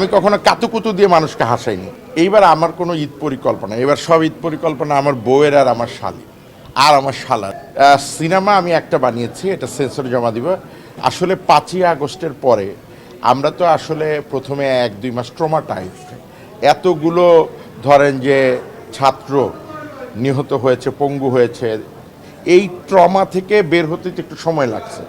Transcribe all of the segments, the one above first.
আমি কখনো কাতুকুতু দিয়ে মানুষকে হাসাইনি। এইবার আমার কোনো ঈদ পরিকল্পনা, এবার সব ঈদ পরিকল্পনা আমার বউয়ের আর আমার শালি আর আমার শালার। সিনেমা আমি একটা বানিয়েছি, এটা সেন্সর জমা দিব। আসলে 5ই আগস্টের পরে আমরা তো আসলে প্রথমে 1-2 মাস ট্রমাটাইজড, এতগুলো ধরেন যে ছাত্র নিহত হয়েছে, পঙ্গু হয়েছে, এই ট্রমা থেকে বের হতে তো একটু সময় লাগছে।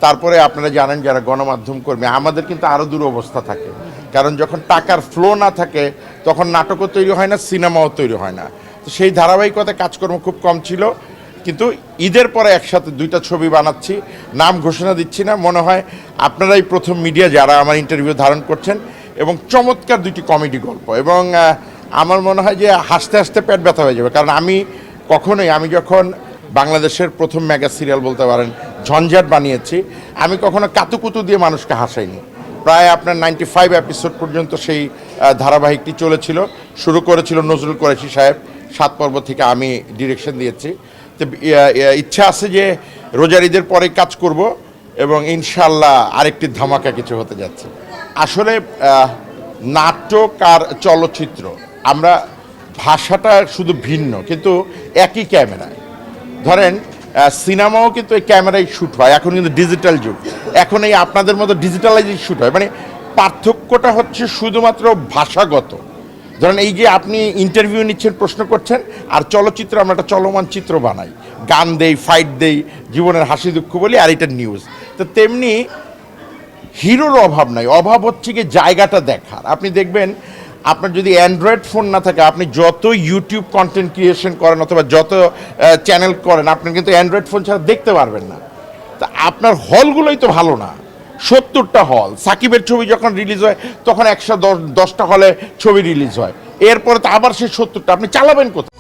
তারপরে আপনারা জানেন যারা গণমাধ্যম কর্মী, আমাদের কিন্তু আরও দুরবস্থা থাকে, কারণ যখন টাকার ফ্লো না থাকে তখন নাটকও তৈরি হয় না, সিনেমাও তৈরি হয় না। তো সেই ধারাবাহিকতায় কাজকর্ম খুব কম ছিল, কিন্তু ঈদের পরে একসাথে 2টা ছবি বানাচ্ছি। নাম ঘোষণা দিচ্ছি না, মনে হয় আপনারাই প্রথম মিডিয়া যারা আমার ইন্টারভিউ ধারণ করছেন, এবং চমৎকার 2টি কমেডি গল্প, এবং আমার মনে হয় যে হাসতে হাসতে পেট ব্যথা হয়ে যাবে। কারণ আমি যখন বাংলাদেশের প্রথম মেগা সিরিয়াল বলতে পারেন ঝঞ্ঝাট বানিয়েছি, আমি কখনো কাতুকুতু দিয়ে মানুষকে হাসাইনি। প্রায় আপনার 95 এপিসোড পর্যন্ত সেই ধারাবাহিকটি চলেছিল। শুরু করেছিল নজরুল কুরেশি সাহেব, 7 পর্ব থেকে আমি ডিরেকশন দিয়েছি। তো ইচ্ছা আছে যে রোজার ঈদের পরে কাজ করব, এবং ইনশাল্লাহ আরেকটি ধামাকা কিছু হতে যাচ্ছে। আসলে নাটক আর চলচ্চিত্র, আমরা ভাষাটা শুধু ভিন্ন কিন্তু একই ক্যামেরায়। ধরেন সিনেমাও কিন্তু এই ক্যামেরায় শ্যুট হয়, এখন কিন্তু ডিজিটাল যুগ, এখন এই আপনাদের মতো ডিজিটালাইজেড শ্যুট হয়। মানে পার্থক্যটা হচ্ছে শুধুমাত্র ভাষাগত। ধরেন এই যে আপনি ইন্টারভিউ নিচ্ছেন, প্রশ্ন করছেন, আর চলচ্চিত্র আমরা একটা চলমান চিত্র বানাই, গান দেই, ফাইট দেই, জীবনের হাসি দুঃখ বলি, আর এটা নিউজ। তো তেমনি হিরোর অভাব নাই, অভাব হচ্ছে কি জায়গাটা দেখার। আপনি দেখবেন আপনার যদি অ্যান্ড্রয়েড ফোন না থাকে, আপনি যত ইউটিউব কন্টেন্ট ক্রিয়েশন করেন অথবা যত চ্যানেল করেন, আপনি কিন্তু অ্যান্ড্রয়েড ফোন ছাড়া দেখতে পারবেন না। তা আপনার হলগুলোই তো ভালো না। 70টা হল, সাকিবের ছবি যখন রিলিজ হয় তখন 110টা হলে ছবি রিলিজ হয়, এরপরে তো আবার সেই 70টা আপনি চালাবেন কোথায়?